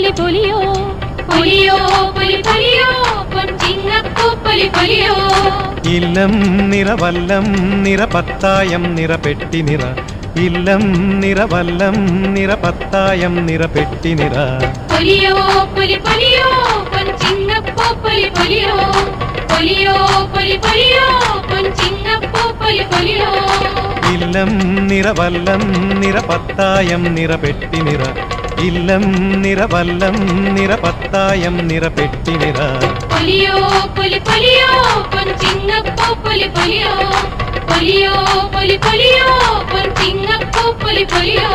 പൊലി പൊലിയോ പൊലിയോ പൊലി പൊലിയോ പൊൻചിങ്ങപ്പൂ പൊലി പൊലിയോ. ഇല്ലം നിറവല്ലം നിറപത്തായം നിറപെട്ടി നിറ ഇല്ലം നിറവല്ലം നിറപത്തായം നിറപെട്ടി നിറ. പൊലിയോ പൊലി പൊലിയോ പൊൻചിങ്ങപ്പൂ പൊലി പൊലിയോ പൊലിയോ പൊലി പൊലിയോ പൊൻചിങ്ങപ്പൂ പൊലി പൊലിയോ. ഇല്ലം നിറവല്ലം നിറപത്തായം നിറപെട്ടി നിറ ഇല്ലം നിറവല്ലം നിറപത്തായം നിറപെട്ടി നിറ. പൊലിയോ പൊലി പൊലിയോ പൊൻചിങ്ങപ്പൂ പൊലി പൊലിയോ പൊലിയോ പൊലി പൊലിയോ പൊൻചിങ്ങപ്പൂ പൊലി പൊലിയോ.